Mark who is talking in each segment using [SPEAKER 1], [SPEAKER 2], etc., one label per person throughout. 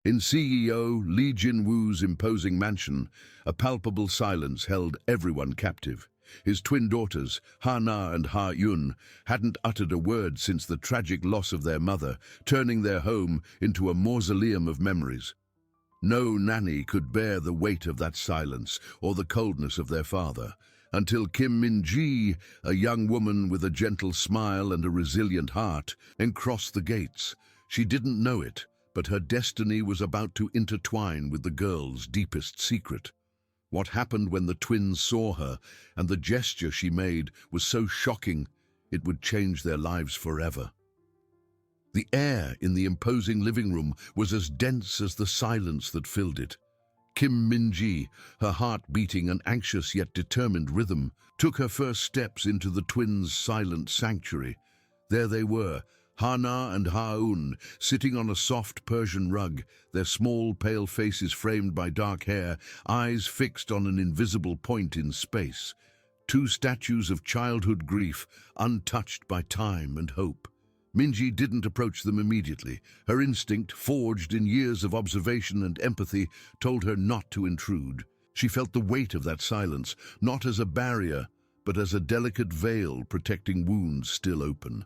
[SPEAKER 1] In CEO Lee Jin-woo's imposing mansion, a palpable silence held everyone captive. His twin daughters, Ha-na and Ha-yun, hadn't uttered a word since the tragic loss of their mother, turning their home into a mausoleum of memories. No nanny could bear the weight of that silence or the coldness of their father, until Kim Min-ji, a young woman with a gentle smile and a resilient heart, crossed the gates. She didn't know it, but her destiny was about to intertwine with the girl's deepest secret. What happened when the twins saw her, and the gesture she made, was so shocking it would change their lives forever. The air in the imposing living room was as dense as the silence that filled it. Kim Min-ji, her heart beating an anxious yet determined rhythm, took her first steps into the twins' silent sanctuary. There they were, Ha-na and Ha-un, sitting on a soft Persian rug, their small, pale faces framed by dark hair, eyes fixed on an invisible point in space. Two statues of childhood grief, untouched by time and hope. Minji didn't approach them immediately. Her instinct, forged in years of observation and empathy, told her not to intrude. She felt the weight of that silence, not as a barrier, but as a delicate veil protecting wounds still open.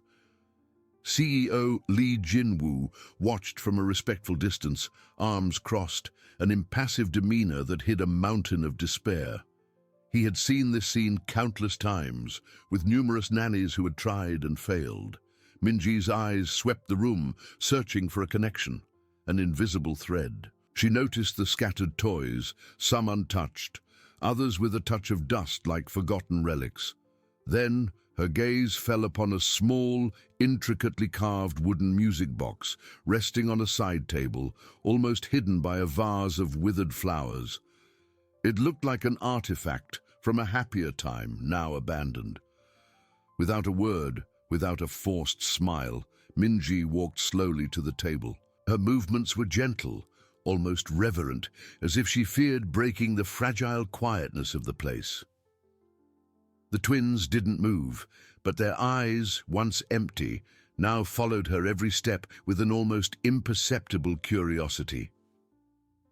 [SPEAKER 1] CEO Lee Jin-woo watched from a respectful distance, arms crossed, an impassive demeanor that hid a mountain of despair. He had seen this scene countless times, with numerous nannies who had tried and failed. Minji's eyes swept the room, searching for a connection, an invisible thread. She noticed the scattered toys, some untouched, others with a touch of dust like forgotten relics. Then her gaze fell upon a small, intricately carved wooden music box, resting on a side table, almost hidden by a vase of withered flowers. It looked like an artifact from a happier time, now abandoned. Without a word, without a forced smile, Minji walked slowly to the table. Her movements were gentle, almost reverent, as if she feared breaking the fragile quietness of the place. The twins didn't move, but their eyes, once empty, now followed her every step with an almost imperceptible curiosity.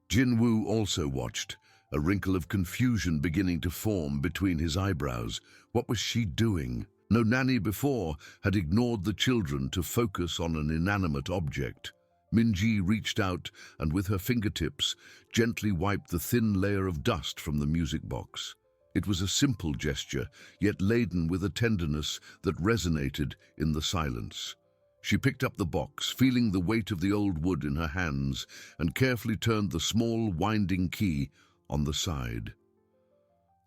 [SPEAKER 1] Jin-woo also watched, a wrinkle of confusion beginning to form between his eyebrows. What was she doing? No nanny before had ignored the children to focus on an inanimate object. Minji reached out and with her fingertips gently wiped the thin layer of dust from the music box. It was a simple gesture, yet laden with a tenderness that resonated in the silence. She picked up the box, feeling the weight of the old wood in her hands, and carefully turned the small winding key on the side.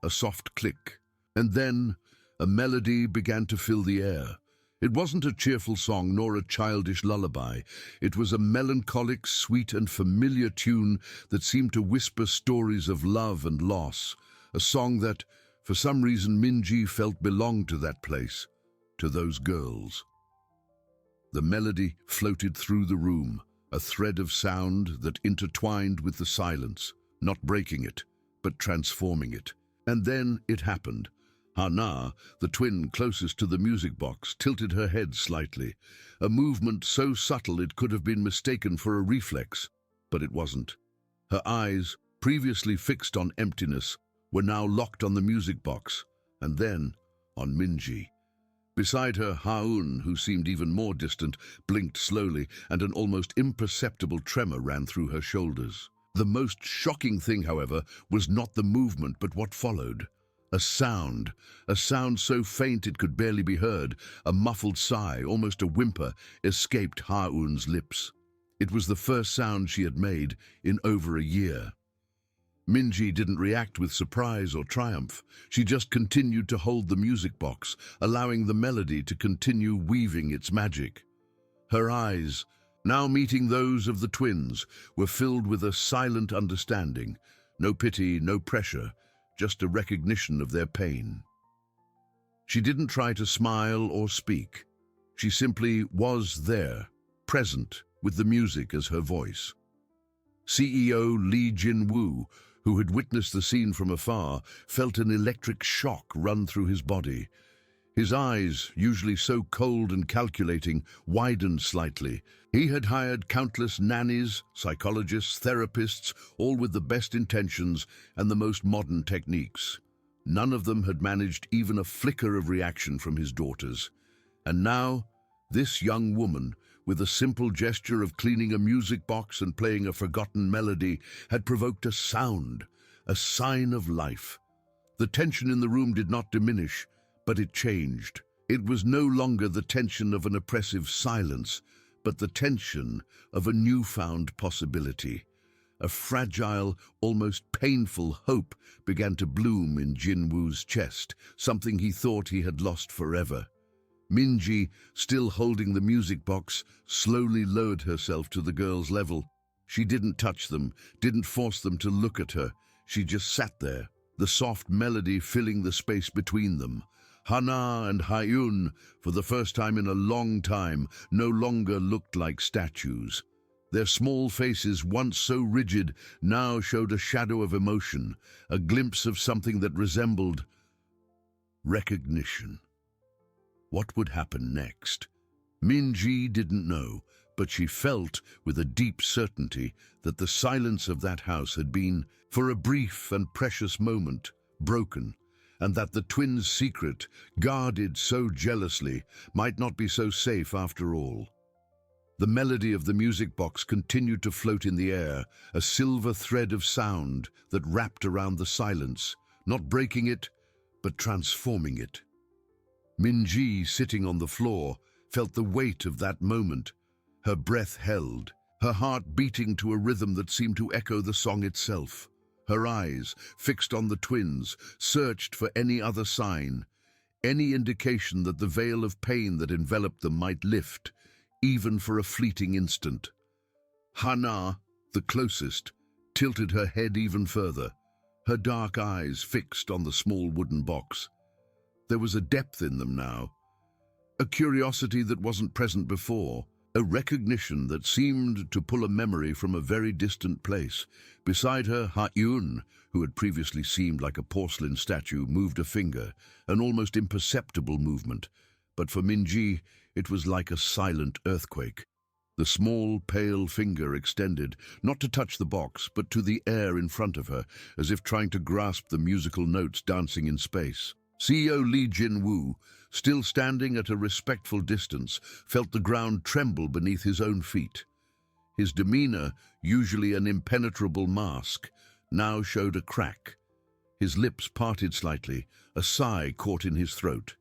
[SPEAKER 1] A soft click, and then a melody began to fill the air. It wasn't a cheerful song nor a childish lullaby. It was a melancholic, sweet and familiar tune that seemed to whisper stories of love and loss. A song that, for some reason, Minji felt belonged to that place, to those girls. The melody floated through the room, a thread of sound that intertwined with the silence, not breaking it, but transforming it. And then it happened. Ha-na, the twin closest to the music box, tilted her head slightly, a movement so subtle it could have been mistaken for a reflex, but it wasn't. Her eyes, previously fixed on emptiness, were now locked on the music box, and then on Minji. Beside her, Ha-un, who seemed even more distant, blinked slowly, and an almost imperceptible tremor ran through her shoulders. The most shocking thing, however, was not the movement, but what followed. A sound so faint it could barely be heard, a muffled sigh, almost a whimper, escaped Ha-un's lips. It was the first sound she had made in over a year. Minji didn't react with surprise or triumph. She just continued to hold the music box, allowing the melody to continue weaving its magic. Her eyes, now meeting those of the twins, were filled with a silent understanding. No pity, no pressure, just a recognition of their pain. She didn't try to smile or speak. She simply was there, present, with the music as her voice. CEO Lee Jin-woo, who had witnessed the scene from afar, felt an electric shock run through his body. His eyes, usually so cold and calculating, widened slightly. He had hired countless nannies, psychologists, therapists, all with the best intentions and the most modern techniques. None of them had managed even a flicker of reaction from his daughters. And now, this young woman, with a simple gesture of cleaning a music box and playing a forgotten melody, had provoked a sound, a sign of life. The tension in the room did not diminish, but it changed. It was no longer the tension of an oppressive silence, but the tension of a newfound possibility. A fragile, almost painful hope began to bloom in Jinwoo's chest, something he thought he had lost forever. Minji, still holding the music box, slowly lowered herself to the girls' level. She didn't touch them, didn't force them to look at her. She just sat there, the soft melody filling the space between them. Hana and Hyun, for the first time in a long time, no longer looked like statues. Their small faces, once so rigid, now showed a shadow of emotion, a glimpse of something that resembled recognition. What would happen next? Minji didn't know, but she felt with a deep certainty that the silence of that house had been, for a brief and precious moment, broken, and that the twins' secret, guarded so jealously, might not be so safe after all. The melody of the music box continued to float in the air, a silver thread of sound that wrapped around the silence, not breaking it, but transforming it. Minji, sitting on the floor, felt the weight of that moment. Her breath held, her heart beating to a rhythm that seemed to echo the song itself. Her eyes, fixed on the twins, searched for any other sign, any indication that the veil of pain that enveloped them might lift, even for a fleeting instant. Hana, the closest, tilted her head even further, her dark eyes fixed on the small wooden box. There was a depth in them now, a curiosity that wasn't present before, a recognition that seemed to pull a memory from a very distant place. Beside her, Ha-Yun, who had previously seemed like a porcelain statue, moved a finger, an almost imperceptible movement. But for Minji, it was like a silent earthquake. The small, pale finger extended, not to touch the box, but to the air in front of her, as if trying to grasp the musical notes dancing in space. CEO Lee Jin-woo, still standing at a respectful distance, felt the ground tremble beneath his own feet. His demeanor, usually an impenetrable mask, now showed a crack. His lips parted slightly, a sigh caught in his throat.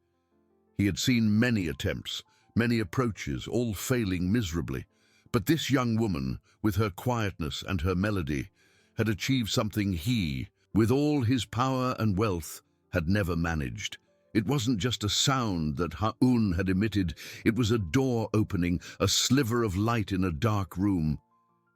[SPEAKER 1] He had seen many attempts, many approaches, all failing miserably. But this young woman, with her quietness and her melody, had achieved something he, with all his power and wealth, had never managed. It wasn't just a sound that Ha-Un had emitted, it was a door opening, a sliver of light in a dark room.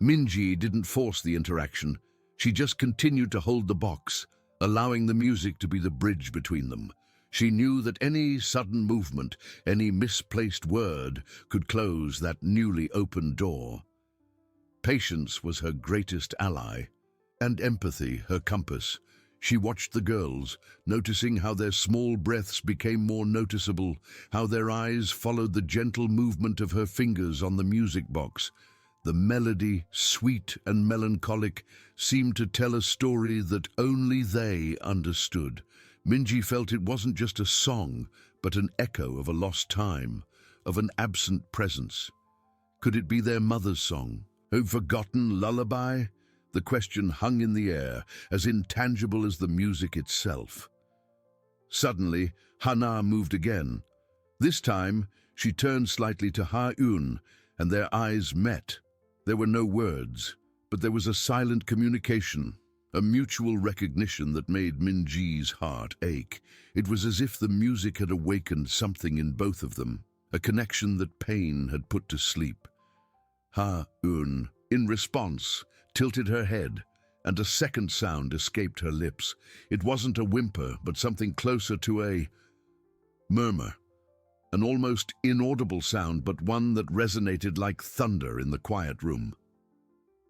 [SPEAKER 1] Minji didn't force the interaction. She just continued to hold the box, allowing the music to be the bridge between them. She knew that any sudden movement, any misplaced word, could close that newly opened door. Patience was her greatest ally, and empathy her compass. She watched the girls, noticing how their small breaths became more noticeable, how their eyes followed the gentle movement of her fingers on the music box. The melody, sweet and melancholic, seemed to tell a story that only they understood. Minji felt it wasn't just a song, but an echo of a lost time, of an absent presence. Could it be their mother's song, a forgotten lullaby? The question hung in the air, as intangible as the music itself. Suddenly, Hana moved again. This time, she turned slightly to Ha-Eun, and their eyes met. There were no words, but there was a silent communication, a mutual recognition that made Minji's heart ache. It was as if the music had awakened something in both of them, a connection that pain had put to sleep. Ha-Eun, in response, tilted her head, and a second sound escaped her lips. It wasn't a whimper, but something closer to a murmur. An almost inaudible sound, but one that resonated like thunder in the quiet room.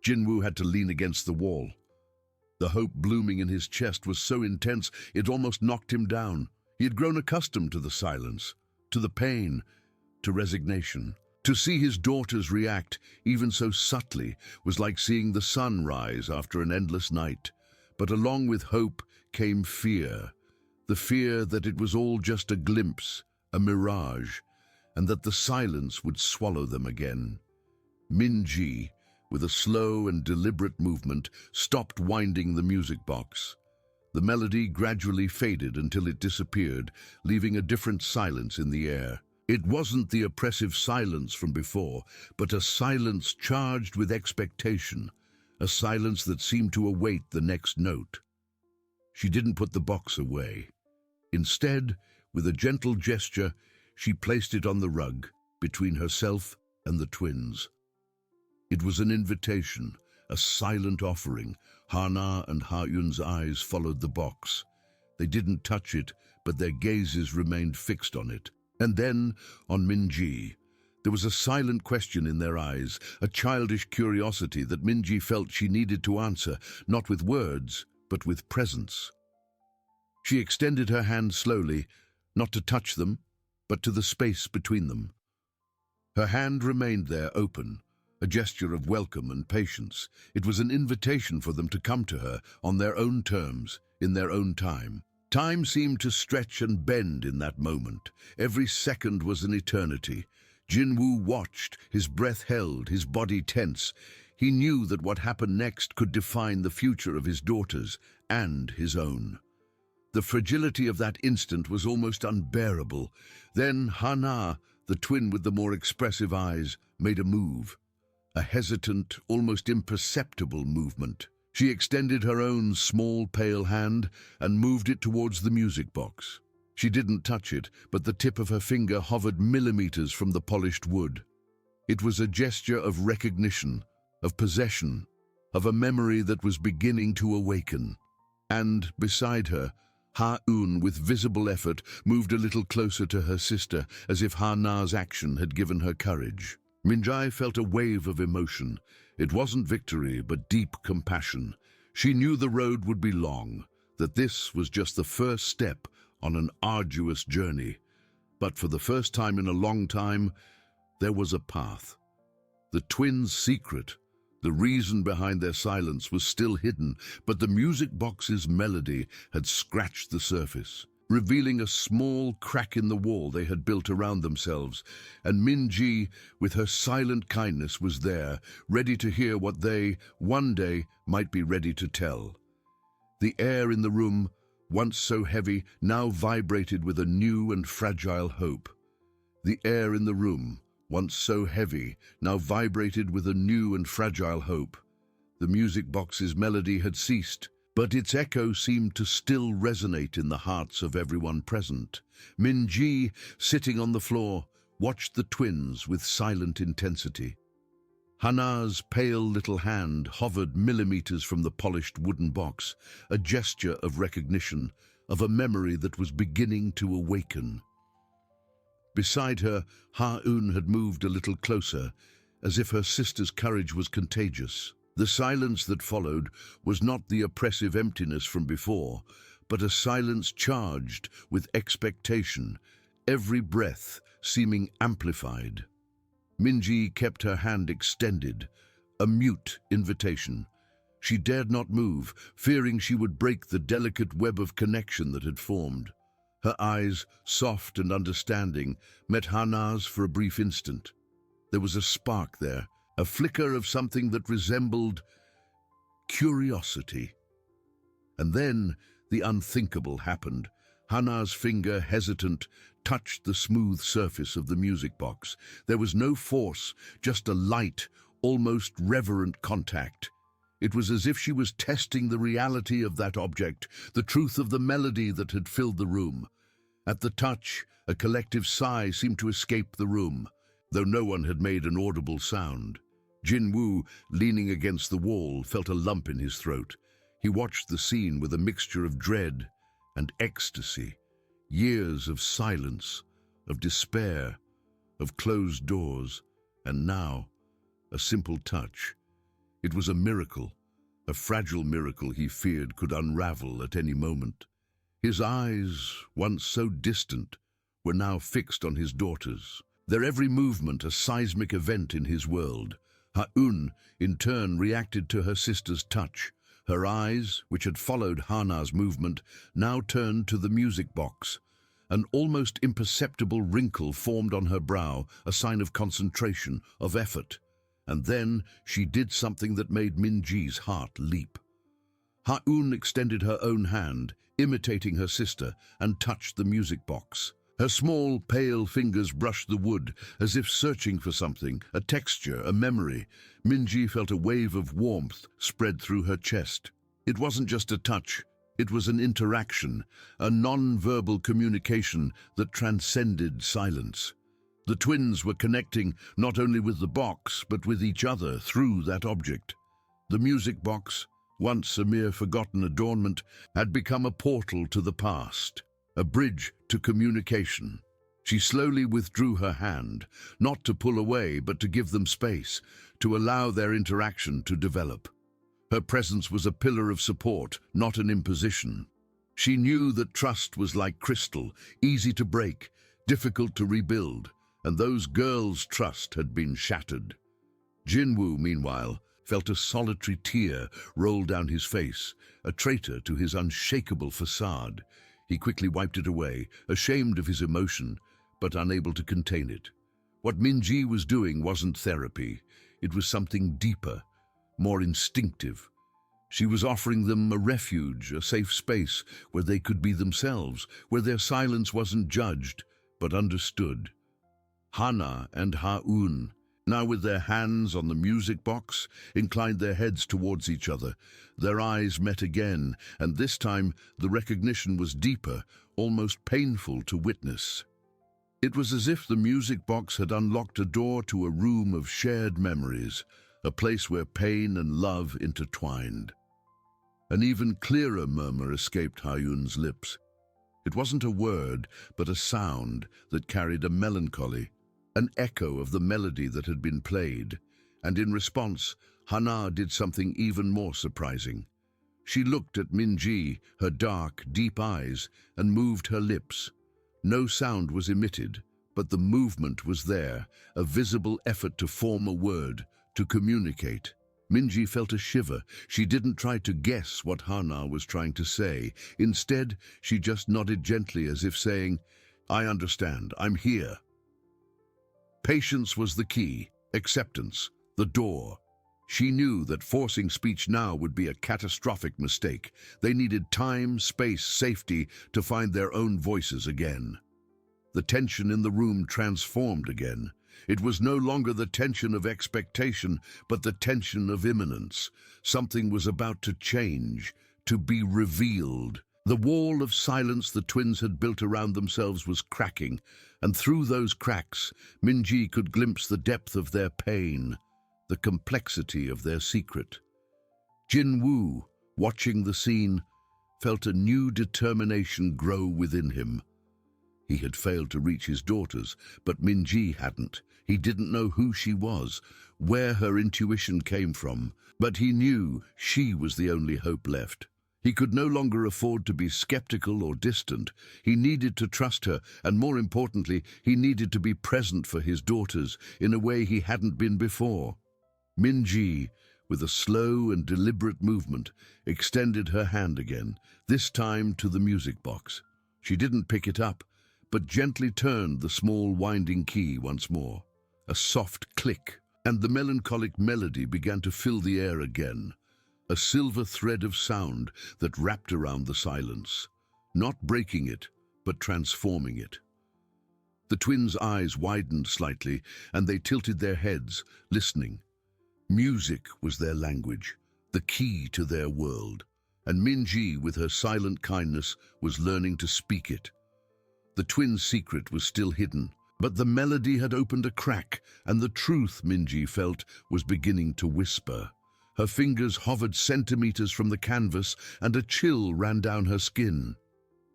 [SPEAKER 1] Jinwoo had to lean against the wall. The hope blooming in his chest was so intense it almost knocked him down. He had grown accustomed to the silence, to the pain, to resignation. To see his daughters react, even so subtly, was like seeing the sun rise after an endless night. But along with hope came fear, the fear that it was all just a glimpse, a mirage, and that the silence would swallow them again. Minji, with a slow and deliberate movement, stopped winding the music box. The melody gradually faded until it disappeared, leaving a different silence in the air. It wasn't the oppressive silence from before, but a silence charged with expectation, a silence that seemed to await the next note. She didn't put the box away. Instead, with a gentle gesture, she placed it on the rug, between herself and the twins. It was an invitation, a silent offering. Hana and Ha-Yun's eyes followed the box. They didn't touch it, but their gazes remained fixed on it. And then, on Minji, there was a silent question in their eyes, a childish curiosity that Minji felt she needed to answer, not with words, but with presence. She extended her hand slowly, not to touch them, but to the space between them. Her hand remained there open, a gesture of welcome and patience. It was an invitation for them to come to her on their own terms, in their own time. Time seemed to stretch and bend in that moment. Every second was an eternity. Jinwoo watched, his breath held, his body tense. He knew that what happened next could define the future of his daughters and his own. The fragility of that instant was almost unbearable. Then Hana, the twin with the more expressive eyes, made a move. A hesitant, almost imperceptible movement. She extended her own small, pale hand and moved it towards the music box. She didn't touch it, but the tip of her finger hovered millimeters from the polished wood. It was a gesture of recognition, of possession, of a memory that was beginning to awaken. And, beside her, Ha-Eun, with visible effort, moved a little closer to her sister, as if Hana's action had given her courage. Minji felt a wave of emotion. It wasn't victory, but deep compassion. She knew the road would be long, that this was just the first step on an arduous journey. But for the first time in a long time, there was a path. The twins' secret, the reason behind their silence, was still hidden, but the music box's melody had scratched the surface, revealing a small crack in the wall they had built around themselves, and Minji, with her silent kindness, was there, ready to hear what they, one day, might be ready to tell. The air in the room, once so heavy, now vibrated with a new and fragile hope. The air in the room, once so heavy, now vibrated with a new and fragile hope. The music box's melody had ceased, but its echo seemed to still resonate in the hearts of everyone present. Minji, sitting on the floor, watched the twins with silent intensity. Hana's pale little hand hovered millimeters from the polished wooden box, a gesture of recognition, of a memory that was beginning to awaken. Beside her, Ha-Eun had moved a little closer, as if her sister's courage was contagious. The silence that followed was not the oppressive emptiness from before, but a silence charged with expectation, every breath seeming amplified. Minji kept her hand extended, a mute invitation. She dared not move, fearing she would break the delicate web of connection that had formed. Her eyes, soft and understanding, met Hana's for a brief instant. There was a spark there, a flicker of something that resembled curiosity. And then the unthinkable happened. Hana's finger, hesitant, touched the smooth surface of the music box. There was no force, just a light, almost reverent contact. It was as if she was testing the reality of that object, the truth of the melody that had filled the room. At the touch, a collective sigh seemed to escape the room, though no one had made an audible sound. Jinwoo, leaning against the wall, felt a lump in his throat. He watched the scene with a mixture of dread and ecstasy. Years of silence, of despair, of closed doors, and now, a simple touch. It was a miracle, a fragile miracle he feared could unravel at any moment. His eyes, once so distant, were now fixed on his daughters, their every movement a seismic event in his world. Ha-un, in turn, reacted to her sister's touch. Her eyes, which had followed Hana's movement, now turned to the music box. An almost imperceptible wrinkle formed on her brow, a sign of concentration, of effort. And then she did something that made Minji's heart leap. Ha-un extended her own hand, imitating her sister, and touched the music box. Her small, pale fingers brushed the wood, as if searching for something, a texture, a memory. Minji felt a wave of warmth spread through her chest. It wasn't just a touch, it was an interaction, a non-verbal communication that transcended silence. The twins were connecting not only with the box, but with each other through that object. The music box, once a mere forgotten adornment, had become a portal to the past, a bridge to communication. She slowly withdrew her hand, not to pull away, but to give them space, to allow their interaction to develop. Her presence was a pillar of support, not an imposition. She knew that trust was like crystal, easy to break, difficult to rebuild, and those girls' trust had been shattered. Jinwoo, meanwhile, felt a solitary tear roll down his face, a traitor to his unshakable facade. He quickly wiped it away, ashamed of his emotion, but unable to contain it. What Minji was doing wasn't therapy. It was something deeper, more instinctive. She was offering them a refuge, a safe space where they could be themselves, where their silence wasn't judged, but understood. Hana and Ha-un, now with their hands on the music box, inclined their heads towards each other. Their eyes met again, and this time the recognition was deeper, almost painful to witness. It was as if the music box had unlocked a door to a room of shared memories, a place where pain and love intertwined. An even clearer murmur escaped Ha-un's lips. It wasn't a word, but a sound that carried a melancholy, an echo of the melody that had been played, and in response, Hana did something even more surprising. She looked at Minji, her dark, deep eyes, and moved her lips. No sound was emitted, but the movement was there, a visible effort to form a word, to communicate. Minji felt a shiver. She didn't try to guess what Hana was trying to say. Instead, she just nodded gently as if saying, "I understand, I'm here." Patience was the key, acceptance, the door. She knew that forcing speech now would be a catastrophic mistake. They needed time, space, safety to find their own voices again. The tension in the room transformed again. It was no longer the tension of expectation, but the tension of imminence. Something was about to change, to be revealed. The wall of silence the twins had built around themselves was cracking, and through those cracks, Minji could glimpse the depth of their pain, the complexity of their secret. Jinwoo, watching the scene, felt a new determination grow within him. He had failed to reach his daughters, but Minji hadn't. He didn't know who she was, where her intuition came from, but he knew she was the only hope left. He could no longer afford to be skeptical or distant. He needed to trust her, and more importantly, he needed to be present for his daughters in a way he hadn't been before. Minji, with a slow and deliberate movement, extended her hand again, this time to the music box. She didn't pick it up, but gently turned the small winding key once more. A soft click, and the melancholic melody began to fill the air again. A silver thread of sound that wrapped around the silence, not breaking it, but transforming it. The twins' eyes widened slightly, and they tilted their heads, listening. Music was their language, the key to their world, and Minji, with her silent kindness, was learning to speak it. The twins' secret was still hidden, but the melody had opened a crack, and the truth, Minji felt, was beginning to whisper. Her fingers hovered centimeters from the canvas, and a chill ran down her skin.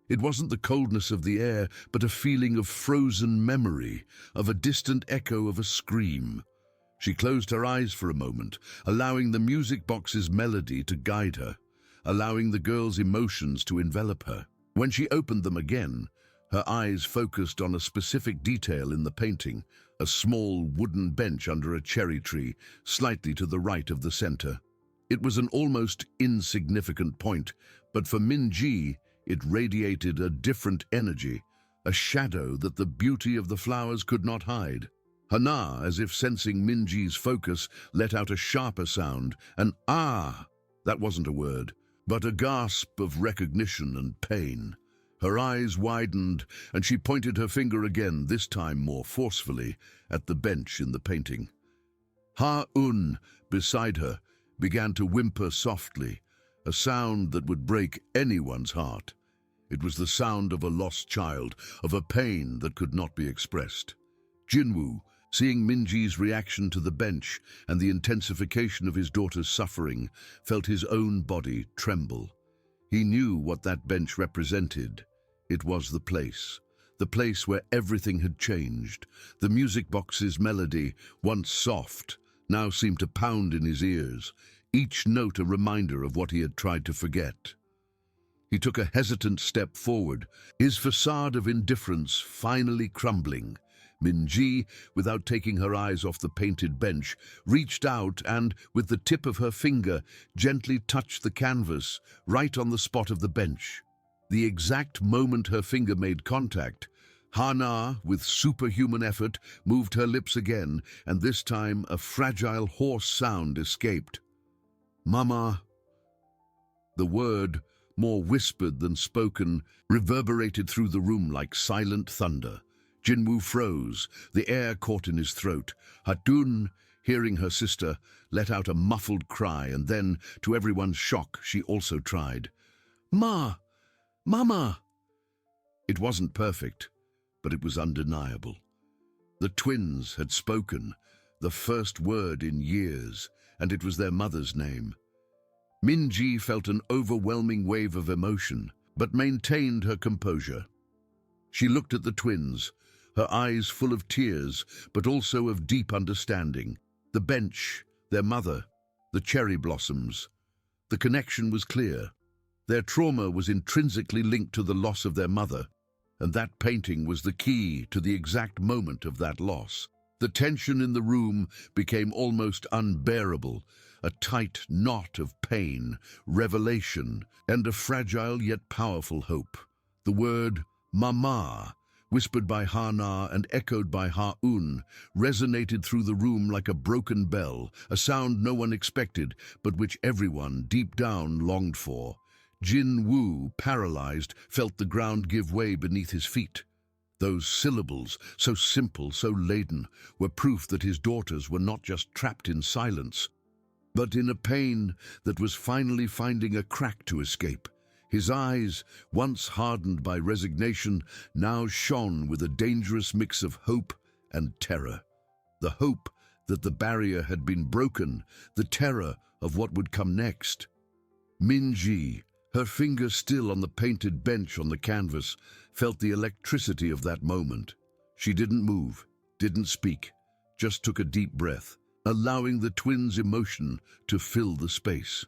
[SPEAKER 1] It wasn't the coldness of the air, but a feeling of frozen memory, of a distant echo of a scream. She closed her eyes for a moment, allowing the music box's melody to guide her, allowing the girl's emotions to envelop her. When she opened them again, her eyes focused on a specific detail in the painting, a small wooden bench under a cherry tree, slightly to the right of the center. It was an almost insignificant point, but for Minji, it radiated a different energy, a shadow that the beauty of the flowers could not hide. Hana, as if sensing Minji's focus, let out a sharper sound, an "ah." That wasn't a word, but a gasp of recognition and pain. Her eyes widened, and she pointed her finger again, this time more forcefully, at the bench in the painting. Ha-un, beside her, began to whimper softly, a sound that would break anyone's heart. It was the sound of a lost child, of a pain that could not be expressed. Jinwoo, seeing Minji's reaction to the bench and the intensification of his daughter's suffering, felt his own body tremble. He knew what that bench represented. It was the place where everything had changed. The music box's melody, once soft, now seemed to pound in his ears, each note a reminder of what he had tried to forget. He took a hesitant step forward, his facade of indifference finally crumbling. Minji, without taking her eyes off the painted bench, reached out and, with the tip of her finger, gently touched the canvas, right on the spot of the bench. The exact moment her finger made contact, Hana, with superhuman effort, moved her lips again, and this time a fragile, hoarse sound escaped. "Mama." The word, more whispered than spoken, reverberated through the room like silent thunder. Jinwoo froze, the air caught in his throat. Hatun, hearing her sister, let out a muffled cry, and then, to everyone's shock, she also tried. "Ma! Mama!" It wasn't perfect, but it was undeniable. The twins had spoken, the first word in years, and it was their mother's name. Minji felt an overwhelming wave of emotion, but maintained her composure. She looked at the twins, her eyes full of tears, but also of deep understanding. The bench, their mother, the cherry blossoms. The connection was clear. Their trauma was intrinsically linked to the loss of their mother, and that painting was the key to the exact moment of that loss. The tension in the room became almost unbearable, a tight knot of pain, revelation, and a fragile yet powerful hope. The word "Mama," whispered by Hana and echoed by Ha-un, resonated through the room like a broken bell, a sound no one expected, but which everyone, deep down, longed for. Jinwoo, paralyzed, felt the ground give way beneath his feet. Those syllables, so simple, so laden, were proof that his daughters were not just trapped in silence, but in a pain that was finally finding a crack to escape. His eyes, once hardened by resignation, now shone with a dangerous mix of hope and terror. The hope that the barrier had been broken, the terror of what would come next. Minji, her finger still on the painted bench on the canvas, felt the electricity of that moment. She didn't move, didn't speak, just took a deep breath, allowing the twins' emotion to fill the space.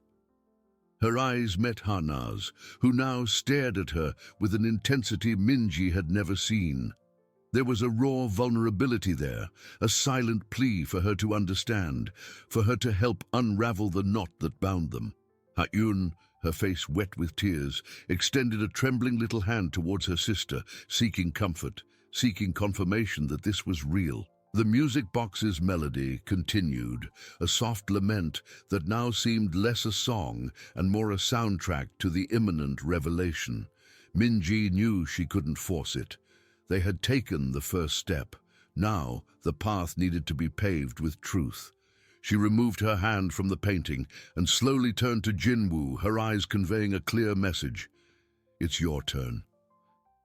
[SPEAKER 1] Her eyes met Hana's, who now stared at her with an intensity Minji had never seen. There was a raw vulnerability there, a silent plea for her to understand, for her to help unravel the knot that bound them. Ha-un, her face wet with tears, extended a trembling little hand towards her sister, seeking comfort, seeking confirmation that this was real. The music box's melody continued, a soft lament that now seemed less a song and more a soundtrack to the imminent revelation. Minji knew she couldn't force it. They had taken the first step. Now the path needed to be paved with truth. She removed her hand from the painting and slowly turned to Jinwoo, her eyes conveying a clear message. "It's your turn."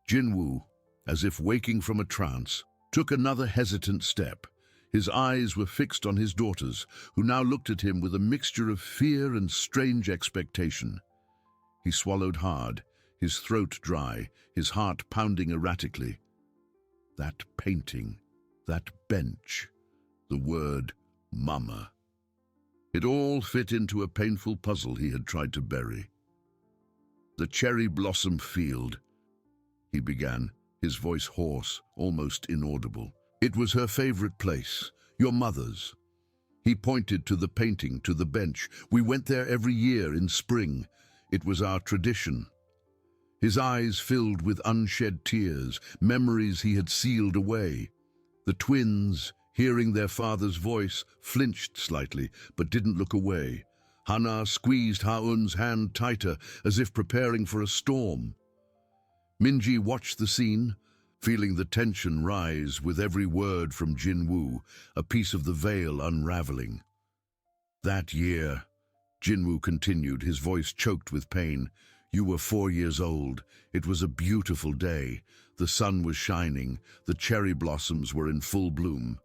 [SPEAKER 1] Jinwoo, as if waking from a trance, took another hesitant step. His eyes were fixed on his daughters, who now looked at him with a mixture of fear and strange expectation. He swallowed hard, his throat dry, his heart pounding erratically. That painting, that bench, the word "Mama." It all fit into a painful puzzle he had tried to bury. The cherry blossom field, he began, his voice hoarse, almost inaudible. It was her favorite place, your mother's. He pointed to the painting, to the bench. We went there every year in spring. It was our tradition. His eyes filled with unshed tears, memories he had sealed away. The twins, hearing their father's voice, flinched slightly, but didn't look away. Hana squeezed Ha-un's hand tighter, as if preparing for a storm. Minji watched the scene, feeling the tension rise with every word from Jinwoo, a piece of the veil unraveling. That year, Jinwoo continued, his voice choked with pain. You were 4 years old. It was a beautiful day. The sun was shining. The cherry blossoms were in full bloom.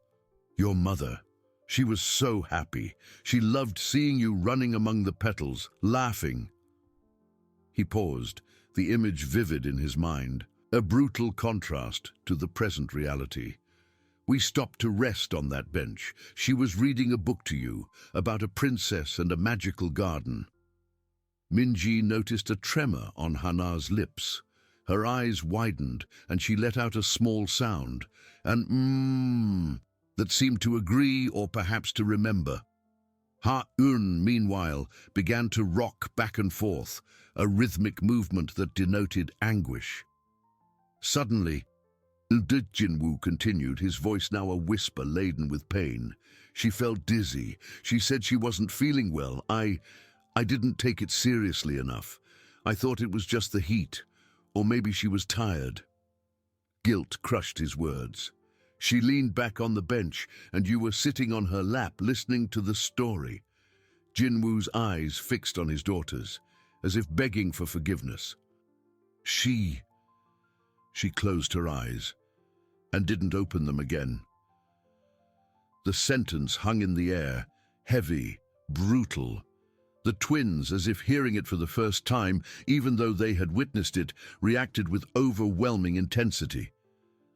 [SPEAKER 1] Your mother, she was so happy. She loved seeing you running among the petals, laughing. He paused, the image vivid in his mind, a brutal contrast to the present reality. We stopped to rest on that bench. She was reading a book to you, about a princess and a magical garden. Minji noticed a tremor on Hana's lips. Her eyes widened, and she let out a small sound, an that seemed to agree or perhaps to remember. Ha-un, meanwhile, began to rock back and forth, a rhythmic movement that denoted anguish. Suddenly, Jinwoo continued, his voice now a whisper laden with pain. She felt dizzy. She said she wasn't feeling well. I didn't take it seriously enough. I thought it was just the heat, or maybe she was tired. Guilt crushed his words. She leaned back on the bench, and you were sitting on her lap listening to the story. Jinwoo's eyes fixed on his daughters, as if begging for forgiveness. She closed her eyes and didn't open them again. The sentence hung in the air, heavy, brutal. The twins, as if hearing it for the first time, even though they had witnessed it, reacted with overwhelming intensity.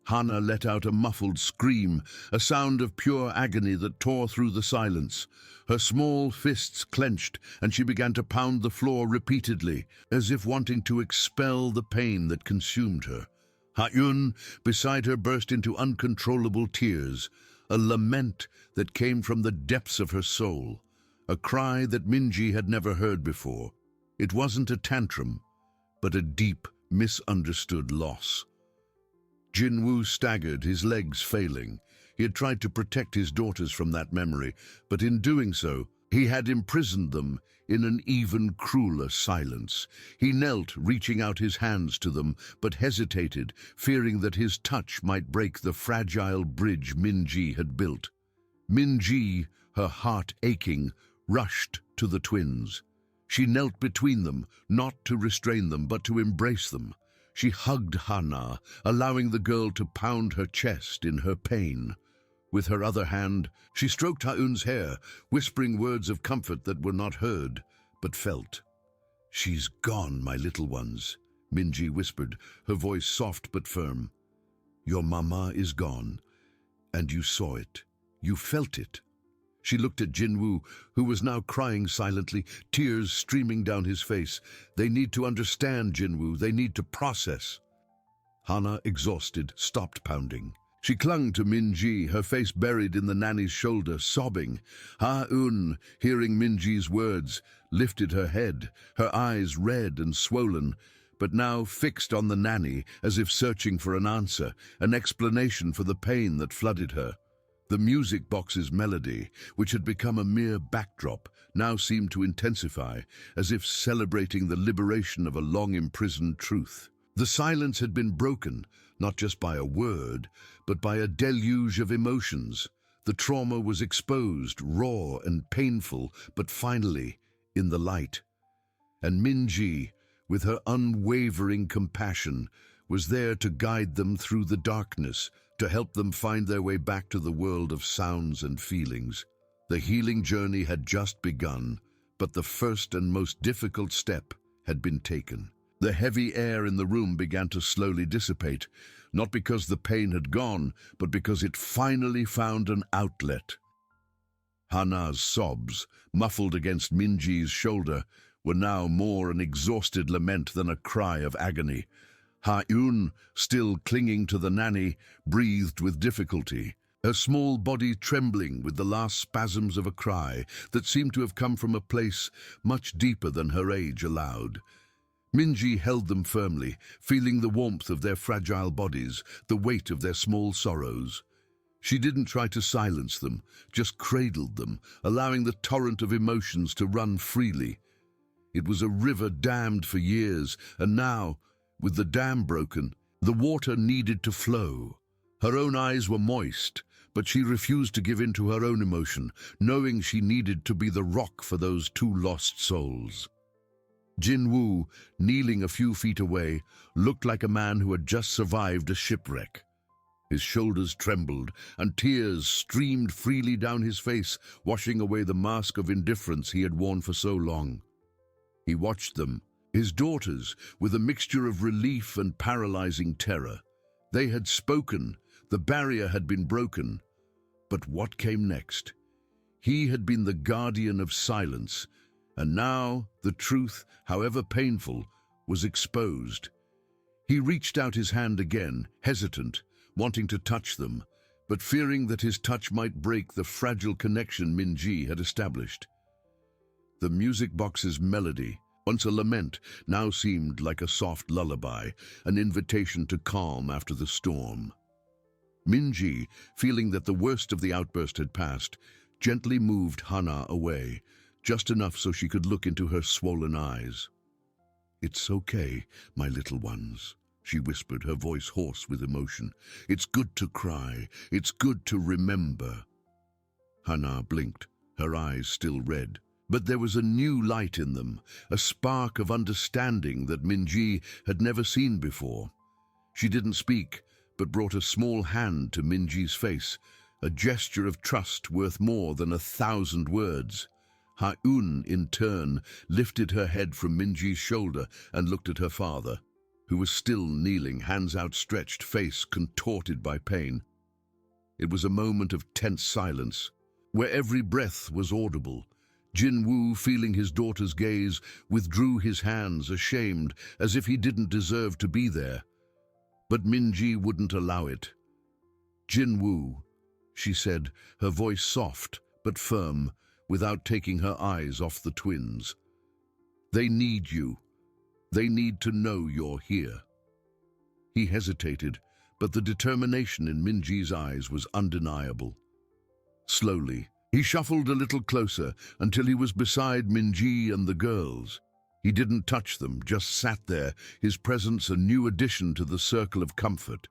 [SPEAKER 1] Hana let out a muffled scream, a sound of pure agony that tore through the silence. Her small fists clenched, and she began to pound the floor repeatedly, as if wanting to expel the pain that consumed her. Ha-un, beside her, burst into uncontrollable tears, a lament that came from the depths of her soul, a cry that Minji had never heard before. It wasn't a tantrum, but a deep, misunderstood loss. Jinwoo staggered, his legs failing. He had tried to protect his daughters from that memory, but in doing so, he had imprisoned them in an even crueler silence. He knelt, reaching out his hands to them, but hesitated, fearing that his touch might break the fragile bridge Minji had built. Minji, her heart aching, rushed to the twins. She knelt between them, not to restrain them, but to embrace them. She hugged Hana, allowing the girl to pound her chest in her pain. With her other hand, she stroked Ha-un's hair, whispering words of comfort that were not heard, but felt. "She's gone, my little ones," Minji whispered, her voice soft but firm. "Your mama is gone, and you saw it. You felt it." She looked at Jinwoo, who was now crying silently, tears streaming down his face. "They need to understand, Jinwoo. They need to process." Hana, exhausted, stopped pounding. She clung to Minji, her face buried in the nanny's shoulder, sobbing. Ha-un, hearing Minji's words, lifted her head, her eyes red and swollen, but now fixed on the nanny, as if searching for an answer, an explanation for the pain that flooded her. The music box's melody, which had become a mere backdrop, now seemed to intensify, as if celebrating the liberation of a long-imprisoned truth. The silence had been broken, not just by a word, but by a deluge of emotions. The trauma was exposed, raw and painful, but finally, in the light. And Minji, with her unwavering compassion, was there to guide them through the darkness, to help them find their way back to the world of sounds and feelings. The healing journey had just begun, but the first and most difficult step had been taken. The heavy air in the room began to slowly dissipate, not because the pain had gone, but because it finally found an outlet. Hana's sobs, muffled against Minji's shoulder, were now more an exhausted lament than a cry of agony. Ha-Yun, still clinging to the nanny, breathed with difficulty, her small body trembling with the last spasms of a cry that seemed to have come from a place much deeper than her age allowed. Minji held them firmly, feeling the warmth of their fragile bodies, the weight of their small sorrows. She didn't try to silence them, just cradled them, allowing the torrent of emotions to run freely. It was a river dammed for years, and now, with the dam broken, the water needed to flow. Her own eyes were moist, but she refused to give in to her own emotion, knowing she needed to be the rock for those two lost souls. Jin-woo, kneeling a few feet away, looked like a man who had just survived a shipwreck. His shoulders trembled, and tears streamed freely down his face, washing away the mask of indifference he had worn for so long. He watched them, his daughters, with a mixture of relief and paralyzing terror. They had spoken, the barrier had been broken. But what came next? He had been the guardian of silence, and now the truth, however painful, was exposed. He reached out his hand again, hesitant, wanting to touch them, but fearing that his touch might break the fragile connection Minji had established. The music box's melody, once a lament, now seemed like a soft lullaby, an invitation to calm after the storm. Minji, feeling that the worst of the outburst had passed, gently moved Hana away, just enough so she could look into her swollen eyes. "It's okay, my little ones," she whispered, her voice hoarse with emotion. "It's good to cry. It's good to remember." Hana blinked, her eyes still red. But there was a new light in them, a spark of understanding that Minji had never seen before. She didn't speak, but brought a small hand to Minji's face, a gesture of trust worth more than 1,000 words. Ha-Eun, in turn, lifted her head from Minji's shoulder and looked at her father, who was still kneeling, hands outstretched, face contorted by pain. It was a moment of tense silence, where every breath was audible. Jin-woo, feeling his daughter's gaze, withdrew his hands, ashamed, as if he didn't deserve to be there. But Minji wouldn't allow it. "Jin-woo," she said, her voice soft but firm, without taking her eyes off the twins. "They need you. They need to know you're here." He hesitated, but the determination in Minji's eyes was undeniable. Slowly, he shuffled a little closer until he was beside Minji and the girls. He didn't touch them, just sat there, his presence a new addition to the circle of comfort.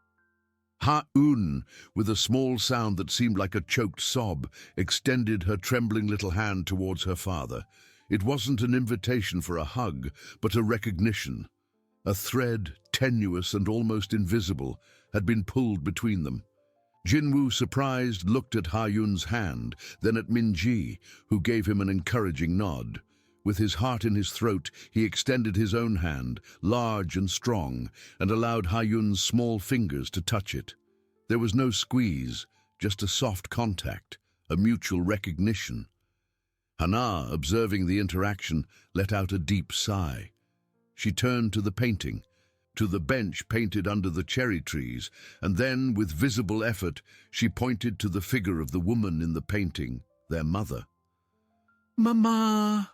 [SPEAKER 1] Ha-Eun, with a small sound that seemed like a choked sob, extended her trembling little hand towards her father. It wasn't an invitation for a hug, but a recognition. A thread, tenuous and almost invisible, had been pulled between them. Jin-woo, surprised, looked at Ha-Eun's hand, then at Minji, who gave him an encouraging nod. With his heart in his throat, he extended his own hand, large and strong, and allowed Ha-Eun's small fingers to touch it. There was no squeeze, just a soft contact, a mutual recognition. Hana, observing the interaction, let out a deep sigh. She turned to the painting, to the bench painted under the cherry trees, and then, with visible effort, she pointed to the figure of the woman in the painting, their mother. "Mama,"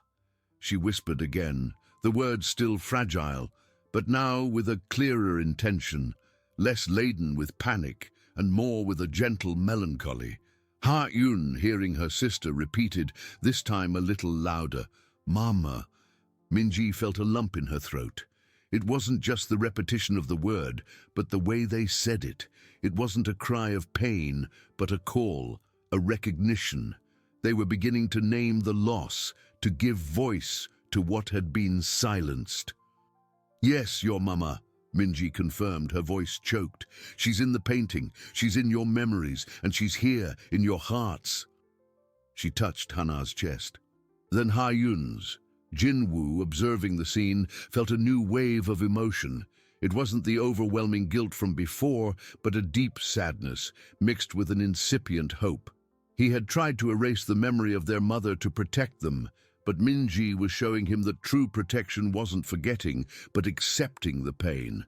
[SPEAKER 1] she whispered again, the words still fragile, but now with a clearer intention, less laden with panic and more with a gentle melancholy. Ha-Eun, hearing her sister, repeated, this time a little louder, "Mama." Minji felt a lump in her throat. It wasn't just the repetition of the word, but the way they said it. It wasn't a cry of pain, but a call, a recognition. They were beginning to name the loss, to give voice to what had been silenced. "Yes, your mama," Minji confirmed, her voice choked. "She's in the painting, she's in your memories, and she's here, in your hearts." She touched Hana's chest. Then Ha-Eun's. Jin-woo, observing the scene, felt a new wave of emotion. It wasn't the overwhelming guilt from before, but a deep sadness, mixed with an incipient hope. He had tried to erase the memory of their mother to protect them, but Minji was showing him that true protection wasn't forgetting, but accepting the pain.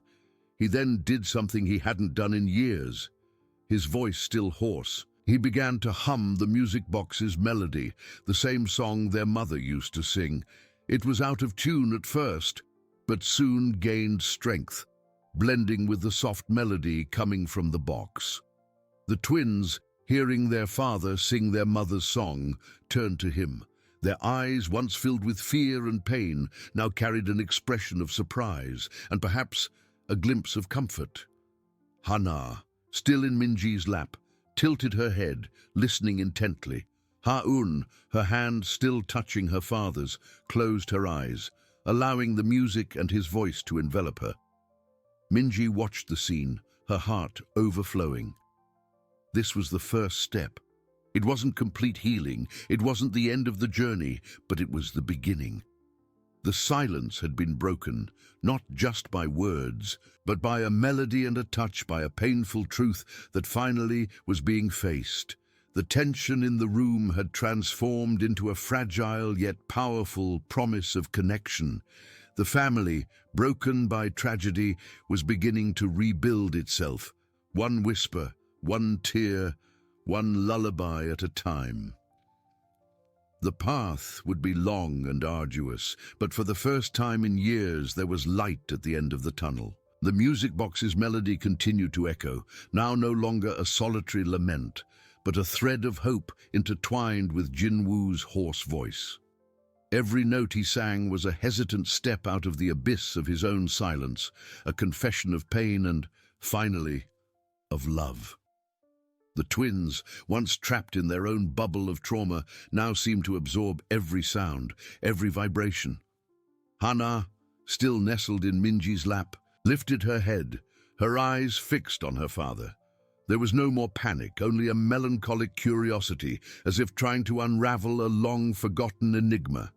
[SPEAKER 1] He then did something he hadn't done in years. His voice still hoarse, he began to hum the music box's melody, the same song their mother used to sing. It was out of tune at first, but soon gained strength, blending with the soft melody coming from the box. The twins, hearing their father sing their mother's song, turned to him. Their eyes, once filled with fear and pain, now carried an expression of surprise and perhaps a glimpse of comfort. Hana, still in Minji's lap, tilted her head, listening intently. Ha-un, her hand still touching her father's, closed her eyes, allowing the music and his voice to envelop her. Minji watched the scene, her heart overflowing. This was the first step. It wasn't complete healing, it wasn't the end of the journey, but it was the beginning. The silence had been broken, not just by words, but by a melody and a touch, by a painful truth that finally was being faced. The tension in the room had transformed into a fragile yet powerful promise of connection. The family, broken by tragedy, was beginning to rebuild itself, one whisper, one tear, one lullaby at a time. The path would be long and arduous, but for the first time in years there was light at the end of the tunnel. The music box's melody continued to echo, now no longer a solitary lament, but a thread of hope intertwined with Jinwoo's hoarse voice. Every note he sang was a hesitant step out of the abyss of his own silence, a confession of pain and, finally, of love. The twins, once trapped in their own bubble of trauma, now seemed to absorb every sound, every vibration. Hana, still nestled in Minji's lap, lifted her head, her eyes fixed on her father. There was no more panic, only a melancholic curiosity, as if trying to unravel a long-forgotten enigma.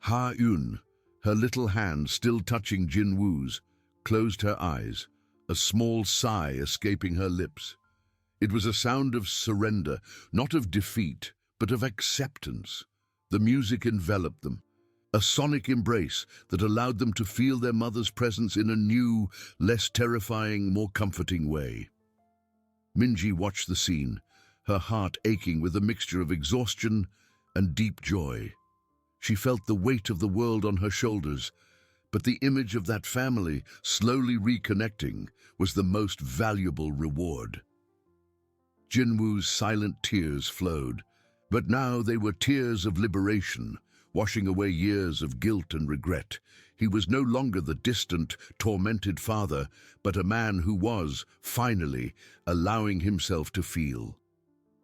[SPEAKER 1] Ha-un, her little hand still touching Jinwoo's, closed her eyes, a small sigh escaping her lips. It was a sound of surrender, not of defeat, but of acceptance. The music enveloped them, a sonic embrace that allowed them to feel their mother's presence in a new, less terrifying, more comforting way. Minji watched the scene, her heart aching with a mixture of exhaustion and deep joy. She felt the weight of the world on her shoulders, but the image of that family slowly reconnecting was the most valuable reward. Jinwoo's silent tears flowed, but now they were tears of liberation, washing away years of guilt and regret. He was no longer the distant, tormented father, but a man who was, finally, allowing himself to feel.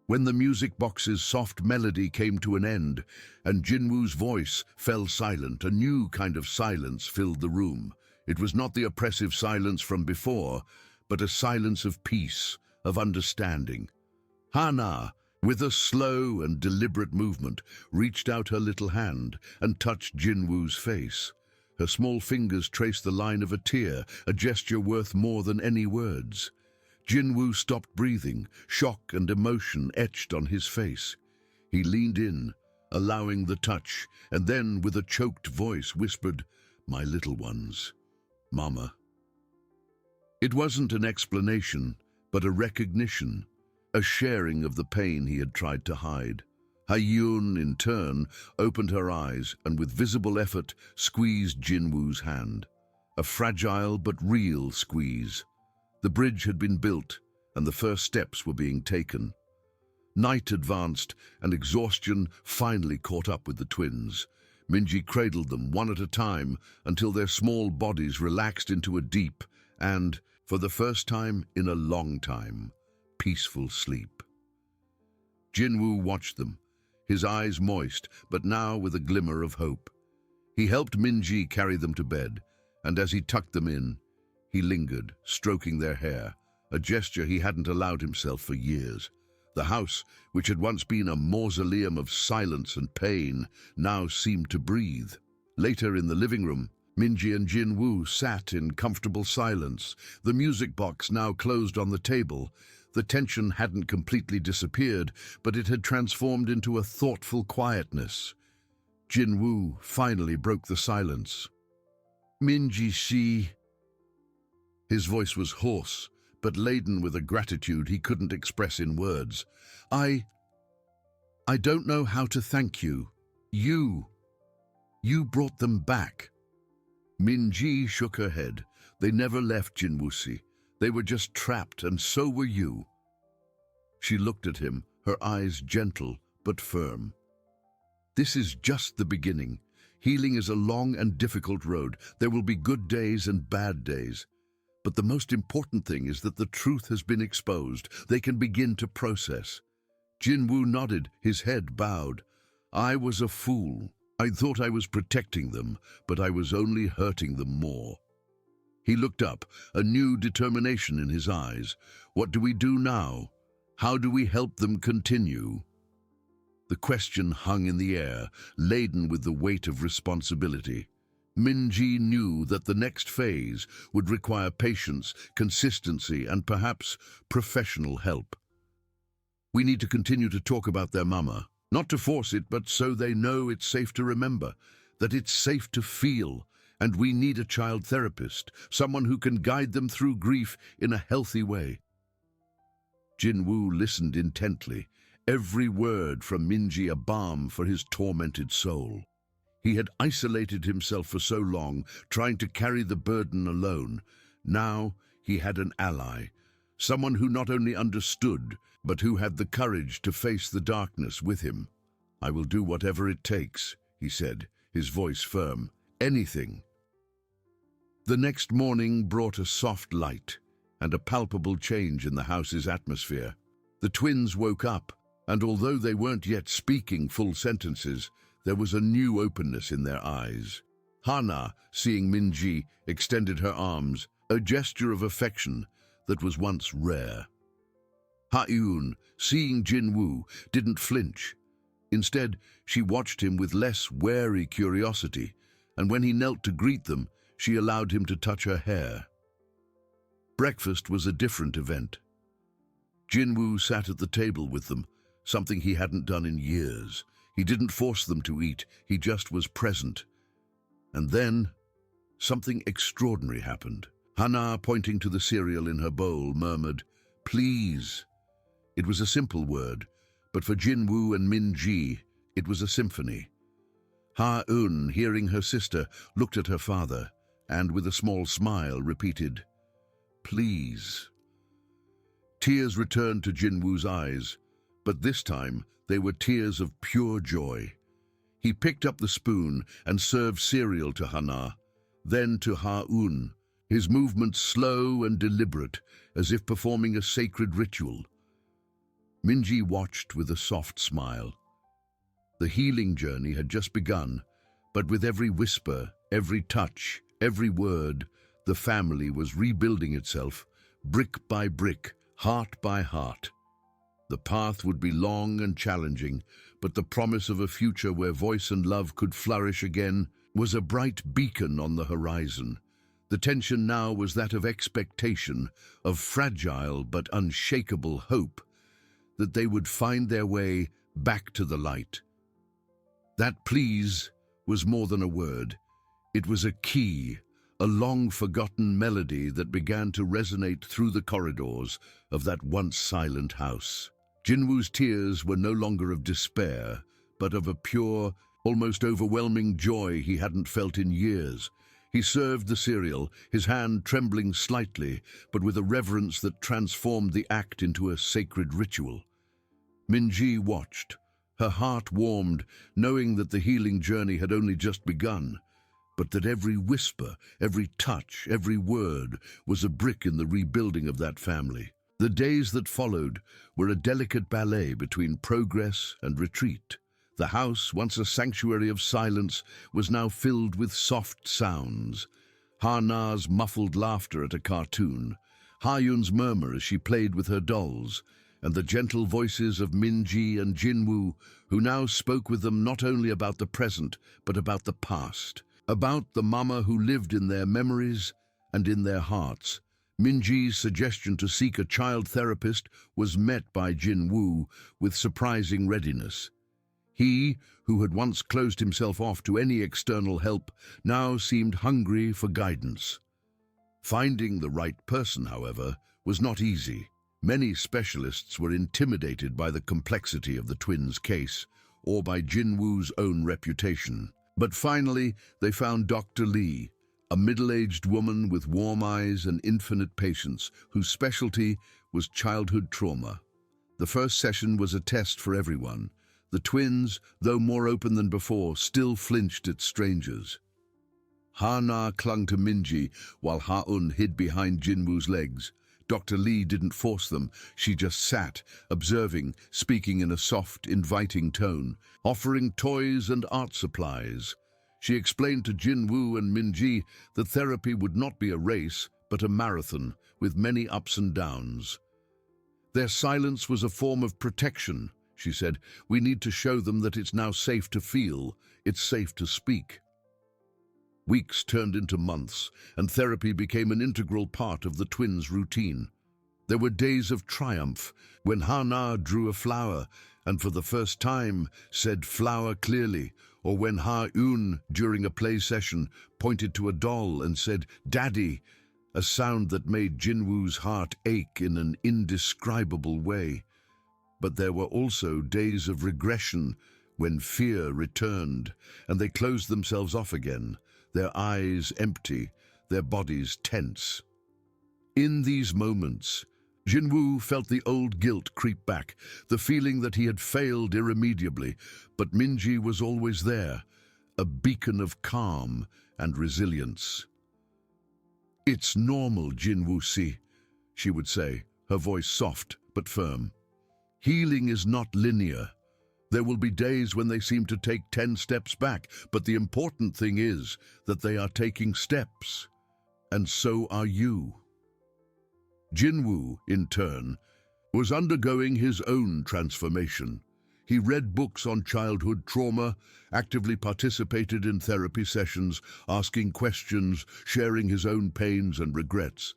[SPEAKER 1] When the music box's soft melody came to an end, and Jinwoo's voice fell silent, a new kind of silence filled the room. It was not the oppressive silence from before, but a silence of peace, of understanding. Hana, with a slow and deliberate movement, reached out her little hand and touched Jinwoo's face. Her small fingers traced the line of a tear, a gesture worth more than any words. Jinwoo stopped breathing, shock and emotion etched on his face. He leaned in, allowing the touch, and then, with a choked voice, whispered, "My little ones, Mama." It wasn't an explanation, but a recognition, a sharing of the pain he had tried to hide. Ha-un, in turn, opened her eyes and with visible effort squeezed Jinwoo's hand. A fragile but real squeeze. The bridge had been built and the first steps were being taken. Night advanced and exhaustion finally caught up with the twins. Minji cradled them one at a time until their small bodies relaxed into a deep and, for the first time in a long time, peaceful sleep. Jinwoo watched them, his eyes moist, but now with a glimmer of hope. He helped Minji carry them to bed, and as he tucked them in, he lingered, stroking their hair, a gesture he hadn't allowed himself for years. The house, which had once been a mausoleum of silence and pain, now seemed to breathe. Later in the living room, Minji and Jinwoo sat in comfortable silence, the music box now closed on the table. The tension hadn't completely disappeared, but it had transformed into a thoughtful quietness. Jinwoo finally broke the silence. "Minji-shi," His voice was hoarse, but laden with a gratitude he couldn't express in words. I don't know how to thank you. You brought them back." Minji shook her head. "They never left Jinwusi. They were just trapped, and so were you." She looked at him, her eyes gentle but firm. "This is just the beginning. Healing is a long and difficult road. There will be good days and bad days. But the most important thing is that the truth has been exposed. They can begin to process." Jinwu nodded, his head bowed. "I was a fool. I thought I was protecting them, but I was only hurting them more." He looked up, a new determination in his eyes. "What do we do now? How do we help them continue?" The question hung in the air, laden with the weight of responsibility. Minji knew that the next phase would require patience, consistency, and perhaps professional help. "We need to continue to talk about their mama, not to force it, but so they know it's safe to remember, that it's safe to feel, and we need a child therapist, someone who can guide them through grief in a healthy way." Jinwu listened intently, every word from Minji a balm for his tormented soul. He had isolated himself for so long, trying to carry the burden alone. Now he had an ally, someone who not only understood, but who had the courage to face the darkness with him. "I will do whatever it takes," he said, his voice firm. "Anything." The next morning brought a soft light and a palpable change in the house's atmosphere. The twins woke up, and although they weren't yet speaking full sentences, there was a new openness in their eyes. Hana, seeing Minji, extended her arms, a gesture of affection that was once rare. Ha-Eun, seeing Jinwu, didn't flinch. Instead, she watched him with less wary curiosity, and when he knelt to greet them, she allowed him to touch her hair. Breakfast was a different event. Jinwu sat at the table with them, something he hadn't done in years. He didn't force them to eat, he just was present. And then, something extraordinary happened. Hana, pointing to the cereal in her bowl, murmured, "Please." It was a simple word, but for Jinwu and Minji, it was a symphony. Ha-Eun, hearing her sister, looked at her father, and with a small smile repeated, "Please." Tears returned to Jinwu's eyes, but this time they were tears of pure joy. He picked up the spoon and served cereal to Hana, then to Ha-Eun, his movements slow and deliberate, as if performing a sacred ritual. Minji watched with a soft smile. The healing journey had just begun, but with every whisper, every touch, every word, the family was rebuilding itself, brick by brick, heart by heart. The path would be long and challenging, but the promise of a future where voice and love could flourish again was a bright beacon on the horizon. The tension now was that of expectation, of fragile but unshakable hope, that they would find their way back to the light. That "please" was more than a word. It was a key, a long-forgotten melody that began to resonate through the corridors of that once silent house. Jinwu's tears were no longer of despair, but of a pure, almost overwhelming joy he hadn't felt in years. He served the cereal, his hand trembling slightly, but with a reverence that transformed the act into a sacred ritual. Minji watched. Her heart warmed, knowing that the healing journey had only just begun, but that every whisper, every touch, every word was a brick in the rebuilding of that family. The days that followed were a delicate ballet between progress and retreat. The house, once a sanctuary of silence, was now filled with soft sounds. Hana's muffled laughter at a cartoon, Ha-Eun's murmur as she played with her dolls, and the gentle voices of Minji and Jinwu, who now spoke with them not only about the present, but about the past, about the mama who lived in their memories and in their hearts. Minji's suggestion to seek a child therapist was met by Jinwu with surprising readiness. He, who had once closed himself off to any external help, now seemed hungry for guidance. Finding the right person, however, was not easy. Many specialists were intimidated by the complexity of the twins' case or by Jinwoo's own reputation. But finally, they found Dr. Lee, a middle-aged woman with warm eyes and infinite patience, whose specialty was childhood trauma. The first session was a test for everyone. The twins, though more open than before, still flinched at strangers. Ha-na clung to Minji, while Ha-un hid behind Jinwoo's legs. Dr. Lee didn't force them. She just sat, observing, speaking in a soft, inviting tone, offering toys and art supplies. She explained to Jinwoo and Minji that therapy would not be a race, but a marathon, with many ups and downs. Their silence was a form of protection, she said. We need to show them that it's now safe to feel, it's safe to speak. Weeks turned into months, and therapy became an integral part of the twins' routine. There were days of triumph, when Ha-na drew a flower, and for the first time said flower clearly, or when Ha-un, during a play session, pointed to a doll and said, "Daddy," a sound that made Jinwoo's heart ache in an indescribable way. But there were also days of regression, when fear returned, and they closed themselves off again, their eyes empty, their bodies tense. In these moments, Jinwoo felt the old guilt creep back, the feeling that he had failed irremediably, but Minji was always there, a beacon of calm and resilience. "It's normal, Jinwoo-si," she would say, her voice soft but firm. "Healing is not linear. There will be days when they seem to take 10 steps back, but the important thing is that they are taking steps, and so are you." Jinwoo, in turn, was undergoing his own transformation. He read books on childhood trauma, actively participated in therapy sessions, asking questions, sharing his own pains and regrets.